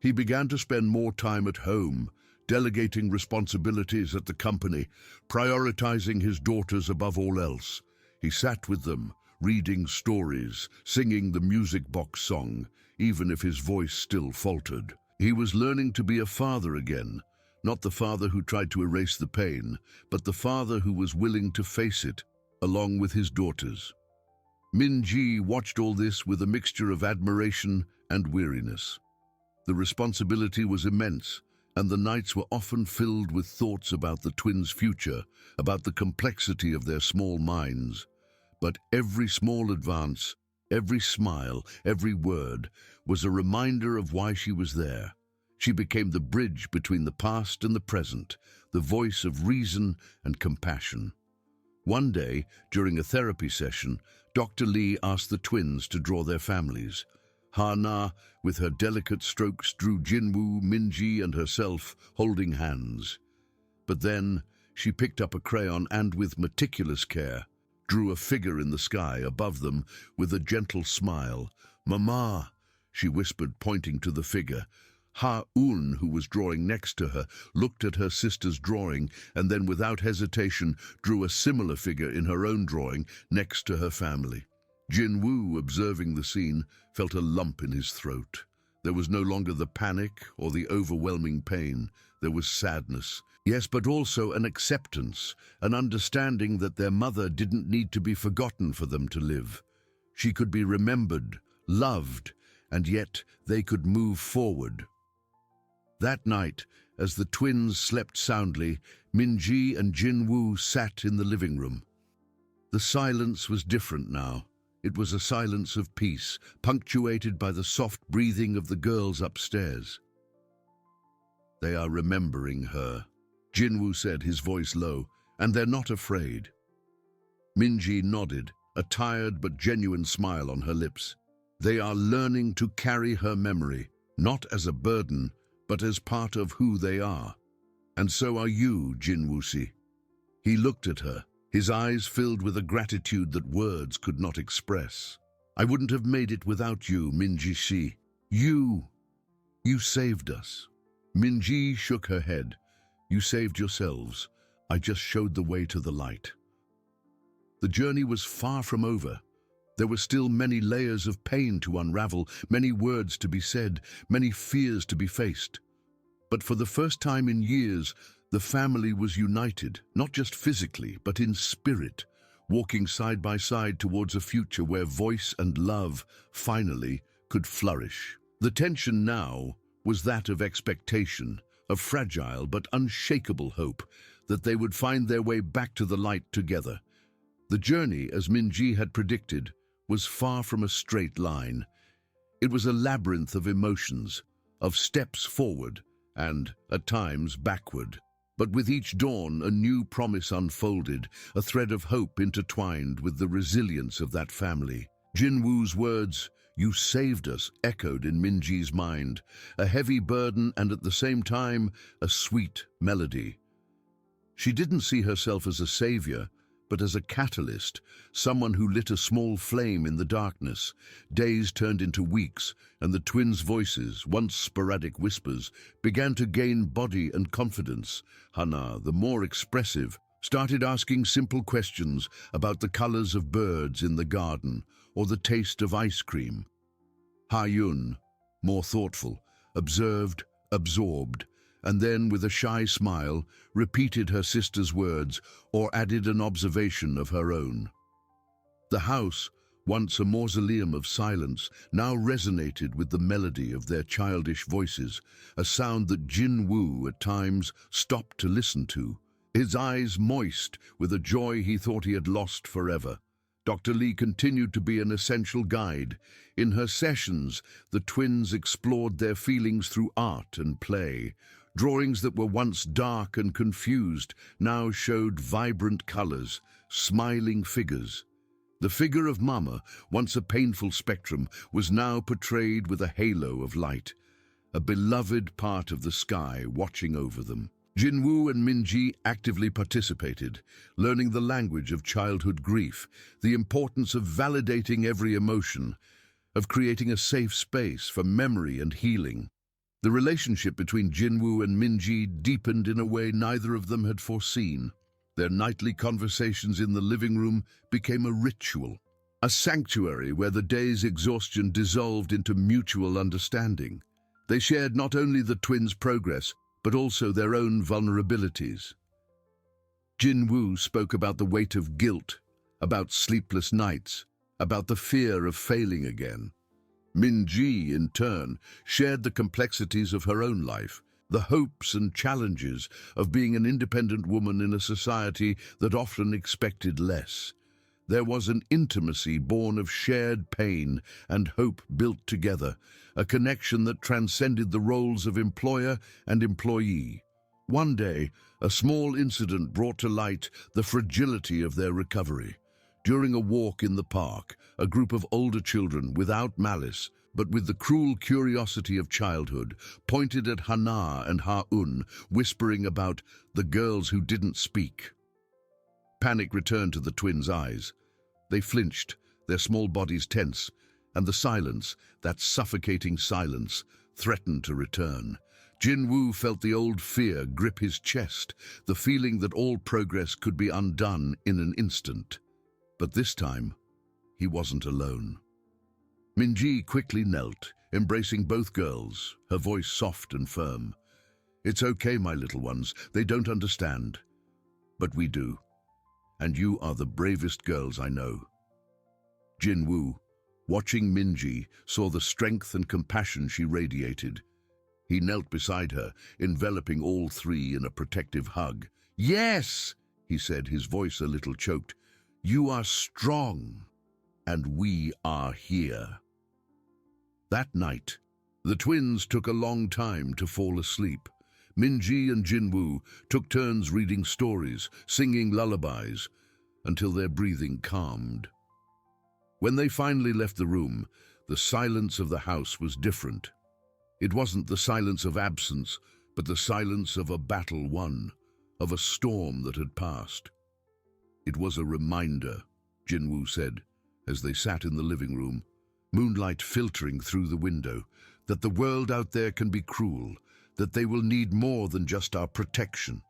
[SPEAKER 1] He began to spend more time at home, delegating responsibilities at the company, prioritizing his daughters above all else. He sat with them, reading stories, singing the music box song, even if his voice still faltered. He was learning to be a father again, not the father who tried to erase the pain, but the father who was willing to face it, along with his daughters. Minji watched all this with a mixture of admiration and weariness. The responsibility was immense, and the nights were often filled with thoughts about the twins' future, about the complexity of their small minds. But every small advance, every smile, every word, was a reminder of why she was there. She became the bridge between the past and the present, the voice of reason and compassion. One day, during a therapy session, Dr. Lee asked the twins to draw their families. Ha-na, with her delicate strokes, drew Jinwoo, Minji, and herself holding hands. But then she picked up a crayon and, with meticulous care, drew a figure in the sky above them with a gentle smile. "Mama," she whispered, pointing to the figure. Ha-un, who was drawing next to her, looked at her sister's drawing and then, without hesitation, drew a similar figure in her own drawing next to her family. Jinwoo, observing the scene, felt a lump in his throat. There was no longer the panic or the overwhelming pain. There was sadness. Yes, but also an acceptance, an understanding that their mother didn't need to be forgotten for them to live. She could be remembered, loved, and yet they could move forward. That night, as the twins slept soundly, Minji and Jinwoo sat in the living room. The silence was different now. It was a silence of peace, punctuated by the soft breathing of the girls upstairs. "They are remembering her," Jinwoo said, his voice low, "and they're not afraid." Minji nodded, a tired but genuine smile on her lips. "They are learning to carry her memory, not as a burden, but as part of who they are. And so are you, Jinwoo-si." He looked at her, his eyes filled with a gratitude that words could not express. "I wouldn't have made it without you, Minji-si. You saved us." Minji shook her head. "You saved yourselves. I just showed the way to the light." The journey was far from over. There were still many layers of pain to unravel, many words to be said, many fears to be faced. But for the first time in years, the family was united, not just physically, but in spirit, walking side by side towards a future where voice and love, finally, could flourish. The tension now was that of expectation, of fragile but unshakable hope that they would find their way back to the light together. The journey, as Minji had predicted, was far from a straight line. It was a labyrinth of emotions, of steps forward and, at times, backward. But with each dawn, a new promise unfolded, a thread of hope intertwined with the resilience of that family. Jinwoo's words, "You saved us," echoed in Minji's mind, a heavy burden and at the same time, a sweet melody. She didn't see herself as a savior, but as a catalyst, someone who lit a small flame in the darkness. Days turned into weeks, and the twins' voices, once sporadic whispers, began to gain body and confidence. Hana, the more expressive, started asking simple questions about the colors of birds in the garden or the taste of ice cream. Ha-yun, more thoughtful, observed, absorbed, and then, with a shy smile, repeated her sister's words or added an observation of her own. The house, once a mausoleum of silence, now resonated with the melody of their childish voices, a sound that Jinwoo at times stopped to listen to, his eyes moist with a joy he thought he had lost forever. Dr. Lee continued to be an essential guide. In her sessions, the twins explored their feelings through art and play. Drawings that were once dark and confused now showed vibrant colors, smiling figures. The figure of Mama, once a painful spectrum, was now portrayed with a halo of light, a beloved part of the sky watching over them. Jinwoo and Minji actively participated, learning the language of childhood grief, the importance of validating every emotion, of creating a safe space for memory and healing. The relationship between Jinwoo and Minji deepened in a way neither of them had foreseen. Their nightly conversations in the living room became a ritual, a sanctuary where the day's exhaustion dissolved into mutual understanding. They shared not only the twins' progress, but also their own vulnerabilities. Jinwoo spoke about the weight of guilt, about sleepless nights, about the fear of failing again. Minji, in turn, shared the complexities of her own life, the hopes and challenges of being an independent woman in a society that often expected less. There was an intimacy born of shared pain and hope built together, a connection that transcended the roles of employer and employee. One day, a small incident brought to light the fragility of their recovery. During a walk in the park, a group of older children, without malice, but with the cruel curiosity of childhood, pointed at Hana and Ha-un, whispering about the girls who didn't speak. Panic returned to the twins' eyes. They flinched, their small bodies tense, and the silence, that suffocating silence, threatened to return. Jinwoo felt the old fear grip his chest, the feeling that all progress could be undone in an instant. But this time, he wasn't alone. Minji quickly knelt, embracing both girls, her voice soft and firm. "It's okay, my little ones, they don't understand. But we do. And you are the bravest girls I know." Jinwoo, watching Minji, saw the strength and compassion she radiated. He knelt beside her, enveloping all three in a protective hug. "Yes," he said, his voice a little choked. "You are strong, and we are here." That night, the twins took a long time to fall asleep. Minji and Jinwoo took turns reading stories, singing lullabies, until their breathing calmed. When they finally left the room, the silence of the house was different. It wasn't the silence of absence, but the silence of a battle won, of a storm that had passed. "It was a reminder," Jinwoo said, as they sat in the living room, moonlight filtering through the window, "that the world out there can be cruel, that they will need more than just our protection."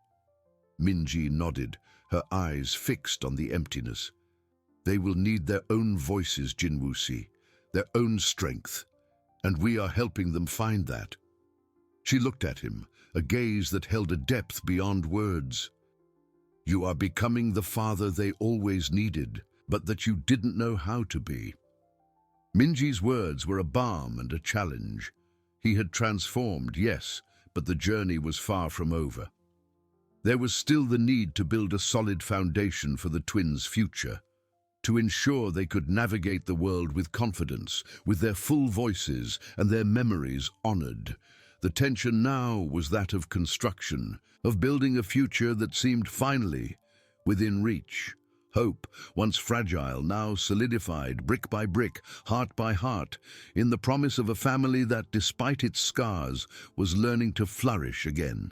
[SPEAKER 1] Minji nodded, her eyes fixed on the emptiness. They will need their own voices, Jinwoo-si, their own strength, and we are helping them find that. She looked at him, a gaze that held a depth beyond words. You are becoming the father they always needed, but that you didn't know how to be. Minji's words were a balm and a challenge. He had transformed, yes, but the journey was far from over. There was still the need to build a solid foundation for the twins' future, to ensure they could navigate the world with confidence, with their full voices and their memories honored. The tension now was that of construction, of building a future that seemed finally within reach. Hope, once fragile, now solidified, brick by brick, heart by heart, in the promise of a family that, despite its scars, was learning to flourish again.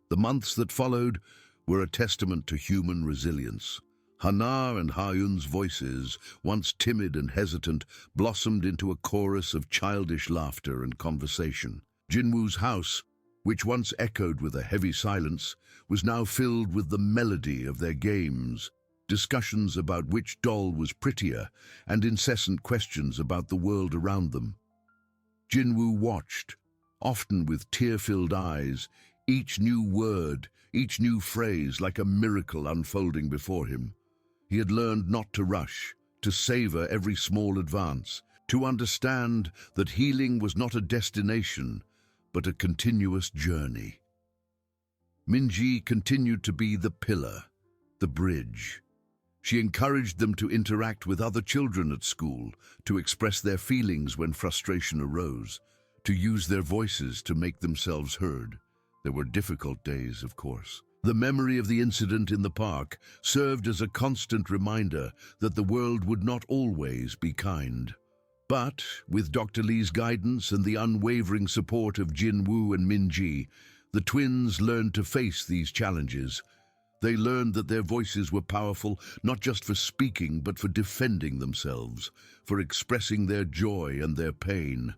[SPEAKER 1] The months that followed were a testament to human resilience. Hana and Ha-Yun's voices, once timid and hesitant, blossomed into a chorus of childish laughter and conversation. Jinwoo's house, which once echoed with a heavy silence, was now filled with the melody of their games, discussions about which doll was prettier, and incessant questions about the world around them. Jinwoo watched, often with tear-filled eyes, each new word, each new phrase like a miracle unfolding before him. He had learned not to rush, to savor every small advance, to understand that healing was not a destination, but a continuous journey. Minji continued to be the pillar, the bridge. She encouraged them to interact with other children at school, to express their feelings when frustration arose, to use their voices to make themselves heard. There were difficult days, of course. The memory of the incident in the park served as a constant reminder that the world would not always be kind. But, with Dr. Lee's guidance and the unwavering support of Jinwoo and Minji, the twins learned to face these challenges. They learned that their voices were powerful not just for speaking but for defending themselves, for expressing their joy and their pain.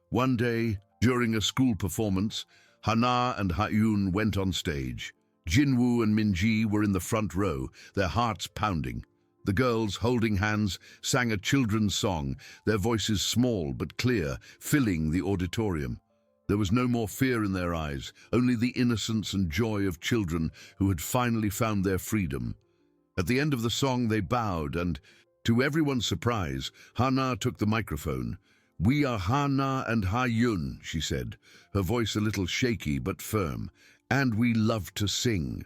[SPEAKER 1] One day, during a school performance, Hana and Ha-Yun went on stage. Jinwoo and Minji were in the front row, their hearts pounding. The girls, holding hands, sang a children's song, their voices small but clear, filling the auditorium. There was no more fear in their eyes, only the innocence and joy of children who had finally found their freedom. At the end of the song they bowed and, to everyone's surprise, Hana took the microphone. "We are Hana and Ha-Yun," she said, her voice a little shaky but firm, "and we love to sing."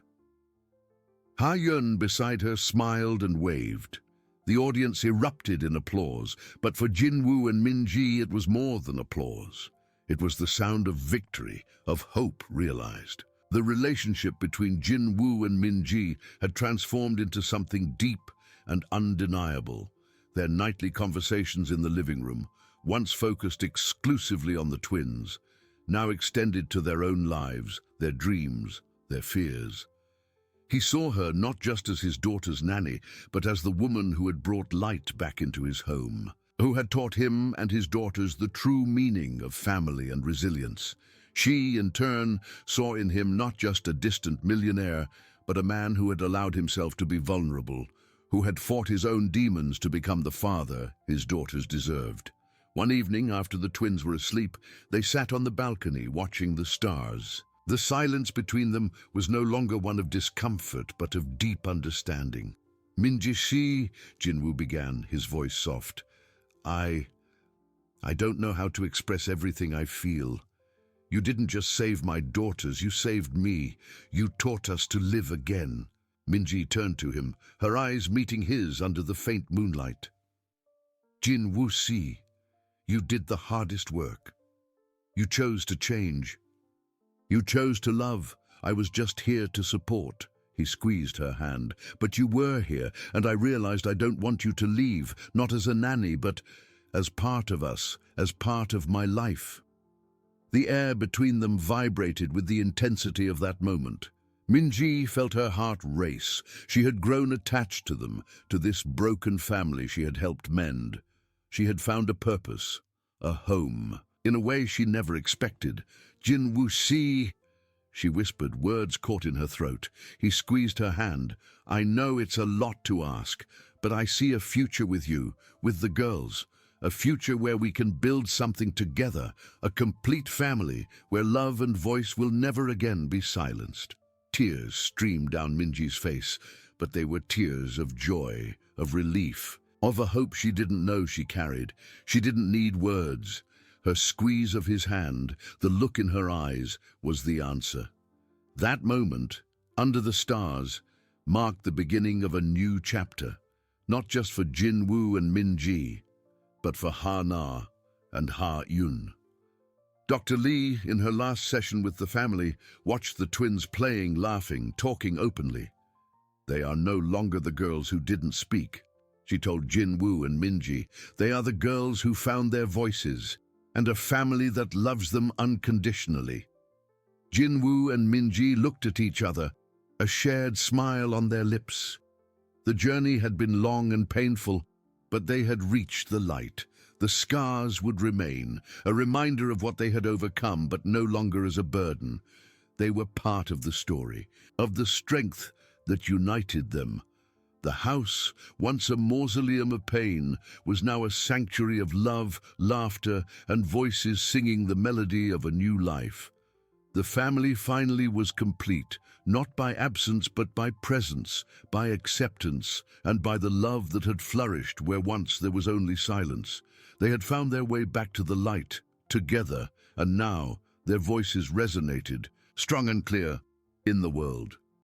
[SPEAKER 1] Ha-Yun beside her smiled and waved. The audience erupted in applause, but for Jinwoo and Minji it was more than applause. It was the sound of victory, of hope realized. The relationship between Jinwoo and Minji had transformed into something deep and undeniable. Their nightly conversations in the living room, once focused exclusively on the twins, now extended to their own lives, their dreams, their fears. He saw her not just as his daughter's nanny, but as the woman who had brought light back into his home, who had taught him and his daughters the true meaning of family and resilience. She, in turn, saw in him not just a distant millionaire, but a man who had allowed himself to be vulnerable, who had fought his own demons to become the father his daughters deserved. One evening, after the twins were asleep, they sat on the balcony watching the stars. The silence between them was no longer one of discomfort, but of deep understanding. "Minji-shi," Jinwoo began, his voice soft. I don't know how to express everything I feel. You didn't just save my daughters, you saved me. You taught us to live again." Minji turned to him, her eyes meeting his under the faint moonlight. "Jinwoo-si, you did the hardest work. You chose to change. You chose to love. I was just here to support." He squeezed her hand. "But you were here, and I realized I don't want you to leave, not as a nanny, but as part of us, as part of my life." The air between them vibrated with the intensity of that moment. Minji felt her heart race. She had grown attached to them, to this broken family she had helped mend. She had found a purpose, a home, in a way she never expected. "Jinwoo-si," she whispered, words caught in her throat. He squeezed her hand. "I know it's a lot to ask, but I see a future with you, with the girls. A future where we can build something together, a complete family where love and voice will never again be silenced." Tears streamed down Minji's face, but they were tears of joy, of relief, of a hope she didn't know she carried. She didn't need words. Her squeeze of his hand, the look in her eyes, was the answer. That moment, under the stars, marked the beginning of a new chapter, not just for Jinwoo and Minji, but for Ha-na and Ha-yun. Dr. Lee, in her last session with the family, watched the twins playing, laughing, talking openly. "They are no longer the girls who didn't speak," she told Jinwoo and Minji. "They are the girls who found their voices, and a family that loves them unconditionally." Jinwoo and Minji looked at each other, a shared smile on their lips. The journey had been long and painful, but they had reached the light. The scars would remain, a reminder of what they had overcome, but no longer as a burden. They were part of the story, of the strength that united them. The house, once a mausoleum of pain, was now a sanctuary of love, laughter, and voices singing the melody of a new life. The family finally was complete, not by absence but by presence, by acceptance, and by the love that had flourished where once there was only silence. They had found their way back to the light, together, and now their voices resonated, strong and clear, in the world.